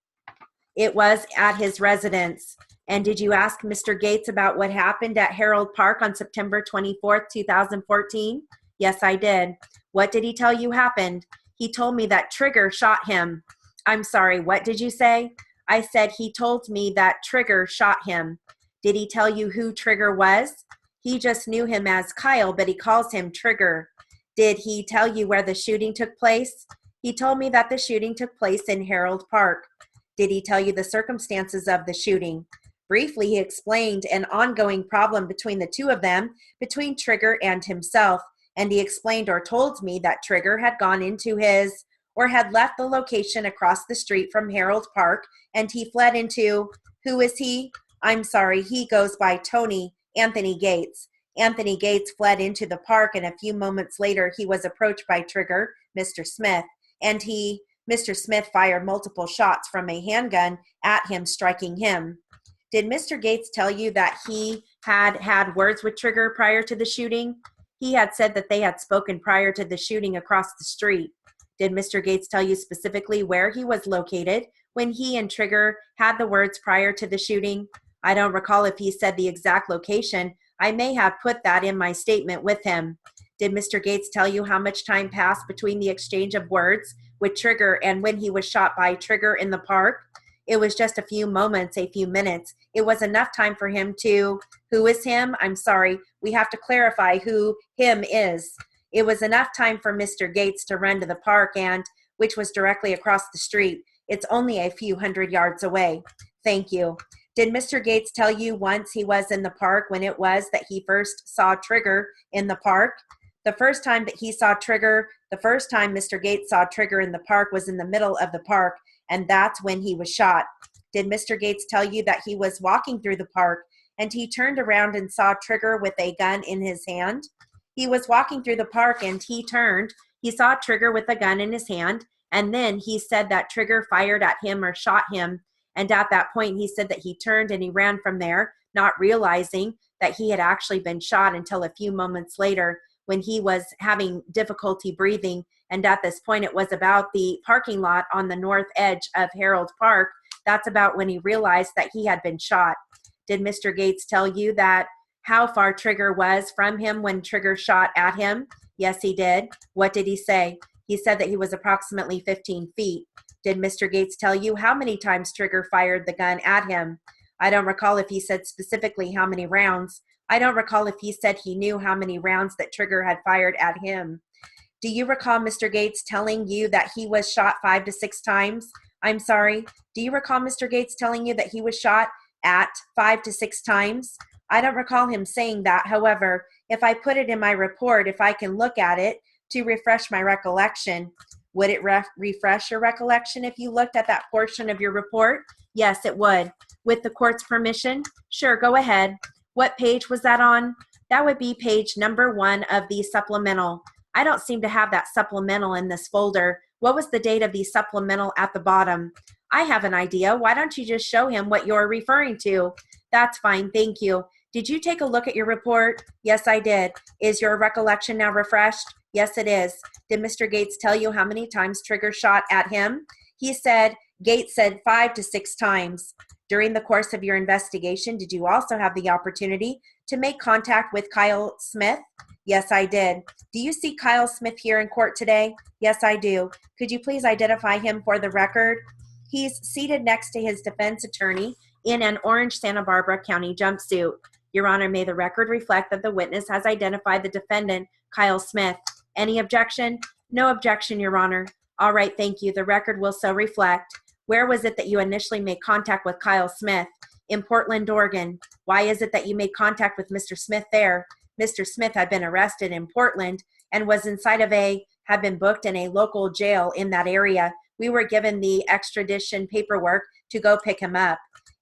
it was at his residence. And did you ask Mr. Gates about what happened at Harold Park on September 24th, 2014? Yes, I did. What did he tell you happened? He told me that Trigger shot him. I'm sorry, what did you say? I said he told me that Trigger shot him. Did he tell you who Trigger was? He just knew him as Kyle, but he calls him Trigger. Did he tell you where the shooting took place? He told me that the shooting took place in Harold Park. Did he tell you the circumstances of the shooting? Briefly, he explained an ongoing problem between the two of them, between Trigger and himself, and he explained or told me that Trigger had gone into had left the location across the street from Harold Park, and he fled into, who is he? I'm sorry, he goes by Tony, Anthony Gates. Anthony Gates fled into the park, and a few moments later, he was approached by Trigger, Mr. Smith, and Mr. Smith fired multiple shots from a handgun at him, striking him. Did Mr. Gates tell you that he had words with Trigger prior to the shooting? He had said that they had spoken prior to the shooting across the street. Did Mr. Gates tell you specifically where he was located when he and Trigger had the words prior to the shooting? I don't recall if he said the exact location. I may have put that in my statement with him. Did Mr. Gates tell you how much time passed between the exchange of words with Trigger and when he was shot by Trigger in the park? It was just a few moments, a few minutes. It was enough time for him to, who is him? I'm sorry, we have to clarify who him is. It was enough time for Mr. Gates to run to the park which was directly across the street. It's only a few hundred yards away. Thank you. Did Mr. Gates tell you once he was in the park when it was that he first saw Trigger in the park? The first time that he saw Trigger, the first time Mr. Gates saw Trigger in the park was in the middle of the park, and that's when he was shot. Did Mr. Gates tell you that he was walking through the park and he turned around and saw Trigger with a gun in his hand? He was walking through the park and he turned. He saw Trigger with a gun in his hand, and then he said that Trigger fired at him or shot him. And at that point, he said that he turned and he ran from there, not realizing that he had actually been shot until a few moments later when he was having difficulty breathing. And at this point, it was about the parking lot on the north edge of Harold Park. That's about when he realized that he had been shot. Did Mr. Gates tell you that how far Trigger was from him when Trigger shot at him? Yes, he did. What did he say? He said that he was approximately 15 feet. Did Mr. Gates tell you how many times Trigger fired the gun at him? I don't recall if he said specifically how many rounds. I don't recall if he said he knew how many rounds that Trigger had fired at him. Do you recall Mr. Gates telling you that he was shot 5 to 6 times? I'm sorry. Do you recall Mr. Gates telling you that he was shot at 5 to 6 times? I don't recall him saying that. However, if I put it in my report, if I can look at it to refresh my recollection, would it refresh your recollection if you looked at that portion of your report? Yes, it would. With the court's permission? Sure, go ahead. What page was that on? That would be page number 1 of the supplemental. I don't seem to have that supplemental in this folder. What was the date of the supplemental at the bottom? I have an idea. Why don't you just show him what you're referring to? That's fine, thank you. Did you take a look at your report? Yes, I did. Is your recollection now refreshed? Yes, it is. Did Mr. Gates tell you how many times Trigger shot at him? Gates said 5 to 6 times. During the course of your investigation, did you also have the opportunity to make contact with Kyle Smith? Yes, I did. Do you see Kyle Smith here in court today? Yes, I do. Could you please identify him for the record? He's seated next to his defense attorney in an orange Santa Barbara County jumpsuit. Your Honor, may the record reflect that the witness has identified the defendant, Kyle Smith. Any objection? No objection, Your Honor. All right, thank you. The record will so reflect. Where was it that you initially made contact with Kyle Smith? In Portland, Oregon. Why is it that you made contact with Mr. Smith there? Mr. Smith had been arrested in Portland and was had been booked in a local jail in that area. We were given the extradition paperwork to go pick him up.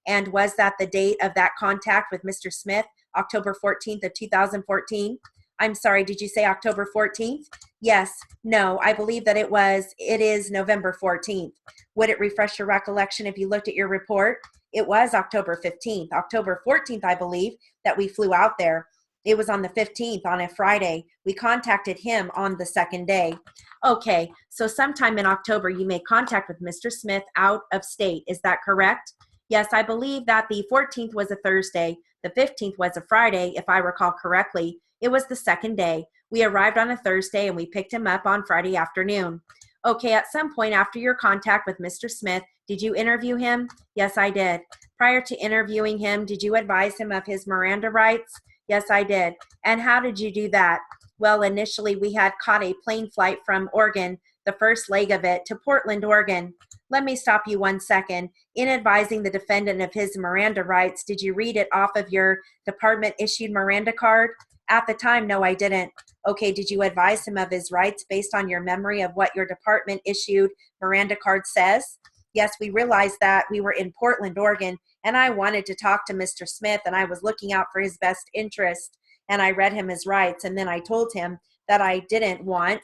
And was that the date of that contact with Mr. Smith, October 14th of 2014? I'm sorry, did you say October 14th? Yes. No, I believe that it is November 14th. Would it refresh your recollection if you looked at your report? It was October 15th. October 14th, I believe, that we flew out there. It was on the 15th, on a Friday. We contacted him on the second day. Okay, so sometime in October, you made contact with Mr. Smith out of state. Is that correct? Yes, I believe that the 14th was a Thursday. The 15th was a Friday, if I recall correctly. It was the second day. We arrived on a Thursday and we picked him up on Friday afternoon. Okay, at some point after your contact with Mr. Smith, did you interview him? Yes, I did. Prior to interviewing him, did you advise him of his Miranda rights? Yes, I did. And how did you do that? Well, initially we had caught a plane flight from Oregon, the first leg of it, to Portland, Oregon. Let me stop you 1 second. In advising the defendant of his Miranda rights, did you read it off of your department-issued Miranda card? At the time, no, I didn't. Okay, did you advise him of his rights based on your memory of what your department-issued Miranda card says? Yes, we realized that we were in Portland, Oregon, and I wanted to talk to Mr. Smith, and I was looking out for his best interest, and I read him his rights, and then I told him that I didn't want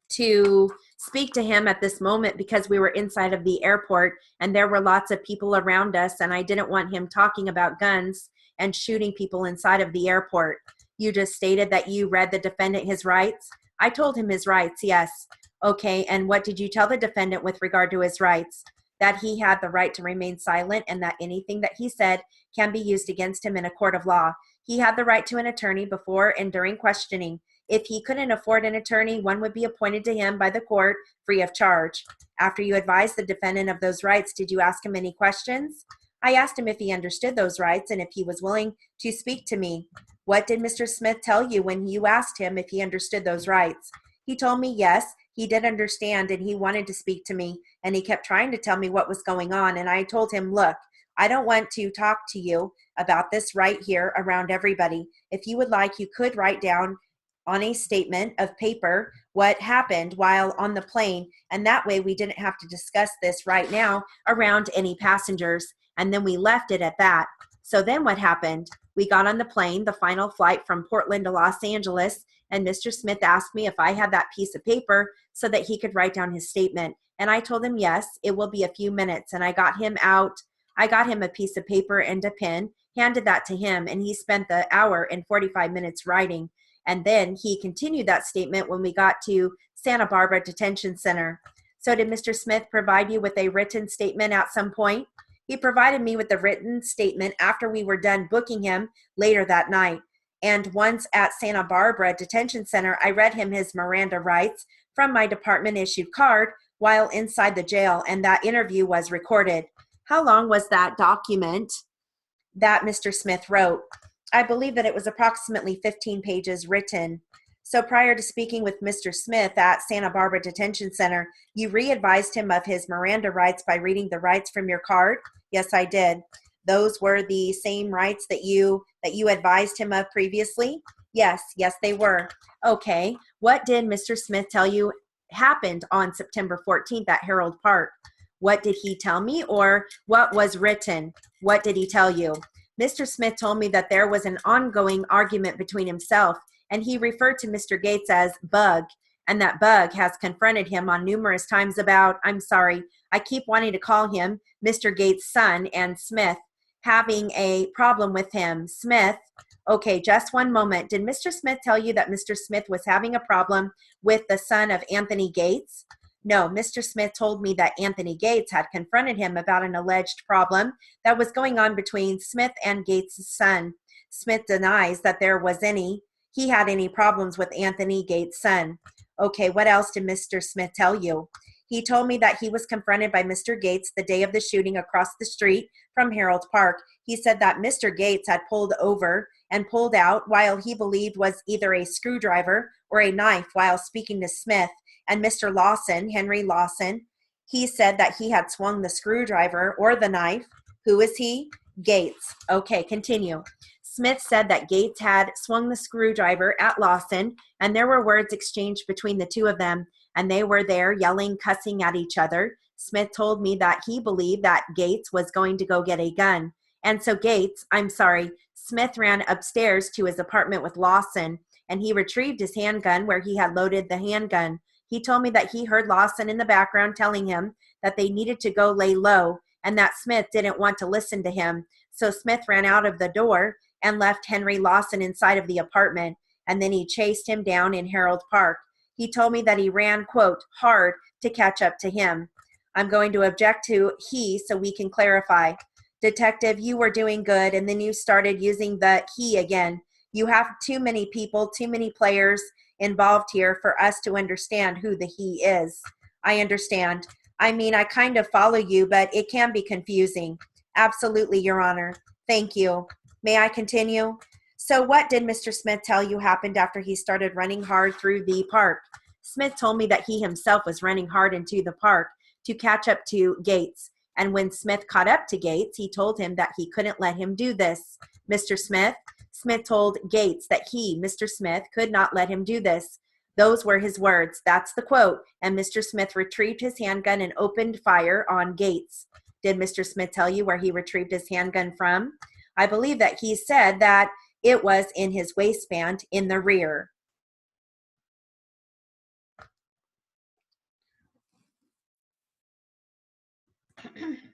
to speak to him at this moment because we were inside of the airport and there were lots of people around us, and I didn't want him talking about guns and shooting people inside of the airport. You just stated that you read the defendant his rights. I told him his rights, yes. Okay, and what did you tell the defendant with regard to his rights? That he had the right to remain silent and that anything that he said can be used against him in a court of law. He had the right to an attorney before and during questioning. If he couldn't afford an attorney, one would be appointed to him by the court free of charge. After you advised the defendant of those rights, did you ask him any questions? I asked him if he understood those rights and if he was willing to speak to me. What did Mr. Smith tell you when you asked him if he understood those rights? He told me yes, he did understand and he wanted to speak to me, and he kept trying to tell me what was going on, and I told him, look, I don't want to talk to you about this right here around everybody. If you would like, you could write down on a statement of paper what happened while on the plane. And that way we didn't have to discuss this right now around any passengers. And then we left it at that. So then what happened? We got on the plane, the final flight from Portland to Los Angeles, and Mr. Smith asked me if I had that piece of paper so that he could write down his statement. And I told him, yes, it will be a few minutes. And I got him a piece of paper and a pen, handed that to him, and he spent the hour and 45 minutes writing. And then he continued that statement when we got to Santa Barbara Detention Center. So did Mr. Smith provide you with a written statement at some point? He provided me with a written statement after we were done booking him later that night. And once at Santa Barbara Detention Center, I read him his Miranda rights from my department-issued card while inside the jail, and that interview was recorded. How long was that document that Mr. Smith wrote? I believe that it was approximately 15 pages written. So prior to speaking with Mr. Smith at Santa Barbara Detention Center, you re-advised him of his Miranda rights by reading the rights from your card? Yes, I did. Those were the same rights that you advised him of previously? Yes, they were. Okay. What did Mr. Smith tell you happened on September 14th at Herald Park? What did he tell me, or what was written? What did he tell you? Mr. Smith told me that there was an ongoing argument between himself, and he referred to Mr. Gates as Bug, and that Bug has confronted him on numerous times about, I'm sorry, I keep wanting to call him Mr. Gates' son, and Smith, having a problem with him. Smith, okay, just one moment. Did Mr. Smith tell you that Mr. Smith was having a problem with the son of Anthony Gates? No, Mr. Smith told me that Anthony Gates had confronted him about an alleged problem that was going on between Smith and Gates' son. Smith denies that he had any problems with Anthony Gates' son. Okay, what else did Mr. Smith tell you? He told me that he was confronted by Mr. Gates the day of the shooting across the street from Herald Park. He said that Mr. Gates had pulled over and pulled out while he believed was either a screwdriver or a knife while speaking to Smith. And Mr. Lawson, Henry Lawson, he said that he had swung the screwdriver or the knife. Who is he? Gates. Okay, continue. Smith said that Gates had swung the screwdriver at Lawson, and there were words exchanged between the two of them, and they were there yelling, cussing at each other. Smith told me that he believed that Gates was going to go get a gun. And so Smith ran upstairs to his apartment with Lawson, and he retrieved his handgun where he had loaded the handgun. He told me that he heard Lawson in the background telling him that they needed to go lay low and that Smith didn't want to listen to him. So Smith ran out of the door and left Henry Lawson inside of the apartment, and then he chased him down in Herald Park. He told me that he ran, quote, hard to catch up to him. I'm going to object to he so we can clarify. Detective, you were doing good, and then you started using the he again. You have too many people, too many players involved here for us to understand who the he is. I understand. I mean, I kind of follow you, but it can be confusing. Absolutely, Your Honor. Thank you. May I continue? So what did Mr. Smith tell you happened after he started running hard through the park? Smith told me that he himself was running hard into the park to catch up to Gates. And when Smith caught up to Gates, he told him that he couldn't let him do this. Mr. Smith told Gates that he, Mr. Smith, could not let him do this. Those were his words. That's the quote. And Mr. Smith retrieved his handgun and opened fire on Gates. Did Mr. Smith tell you where he retrieved his handgun from? I believe that he said that it was in his waistband in the rear.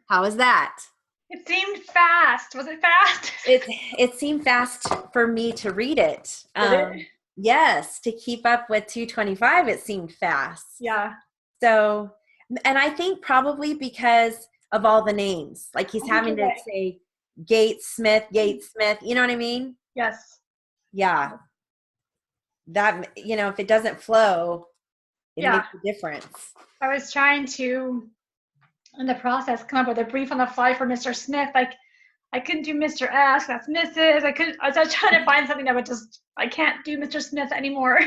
How is that? It seemed fast. Was it fast? It seemed fast for me to read it. Yes, to keep up with 225, it seemed fast. Yeah. So, and I think probably because of all the names, like he's having to say Gates Smith, you know what I mean? Yes. Yeah. That, if it doesn't flow, it makes a difference. I was trying to, in the process, come up with a brief on the fly for Mr. Smith. Like, I couldn't do Mr. S, that's Mrs. I was trying to find something that would I can't do Mr. Smith anymore.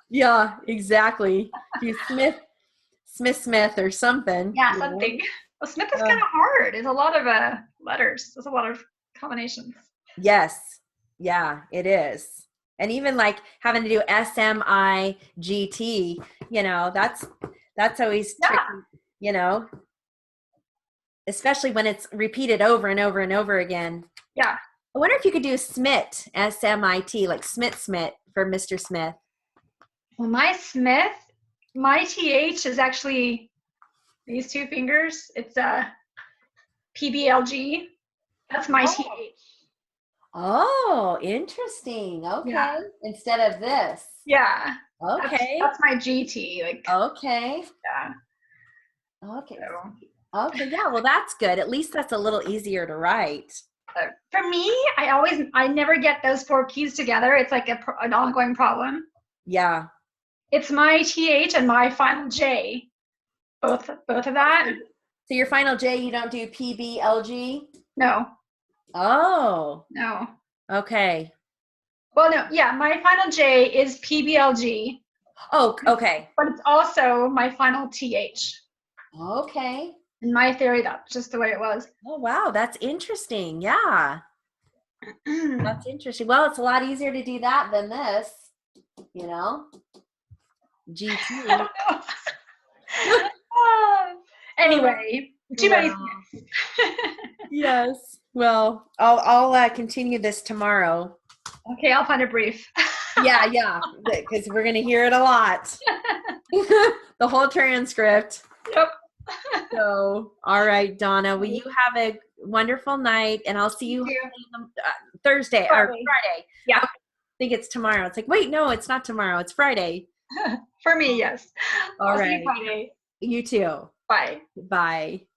Yeah, exactly. Do Smith or something. Yeah, something. Well, Smith is kind of hard. There's a lot of letters. There's a lot of combinations. Yes. Yeah, it is. And even like having to do SMIGT, that's always tricky, you know, especially when it's repeated over and over and over again. Yeah. I wonder if you could do SMIT, SMIT, like Smith for Mr. Smith. Well, my TH is actually these two fingers. It's a PBLG. That's my TH. Oh, interesting. Okay. Yeah. Instead of this. Yeah. Okay. That's my GT. Like. Okay. Yeah. Okay. So. Okay. Yeah. Well, that's good. At least that's a little easier to write. For me, I never get those four keys together. It's like an ongoing problem. Yeah. It's my TH and my final J. Both of that. So your final J, you don't do PBLG? No. Oh. No. Okay. Well, no. Yeah, my final J is PBLG. Oh, okay. But it's also my final TH. Okay. In my theory, that's just the way it was. Oh, wow. That's interesting. Yeah. That's interesting. Well, it's a lot easier to do that than this, GT. Anyway, too many. Yes. Well, I'll continue this tomorrow. Okay, I'll find a brief. Yeah, because we're gonna hear it a lot. The whole transcript. Yep. So, all right, Donna. Well, you have a wonderful night, and I'll see you Thursday or Friday. Yeah. I think it's tomorrow. It's like, wait, no, it's not tomorrow. It's Friday. For me, yes. All right. See you Friday. You too. Bye. Bye.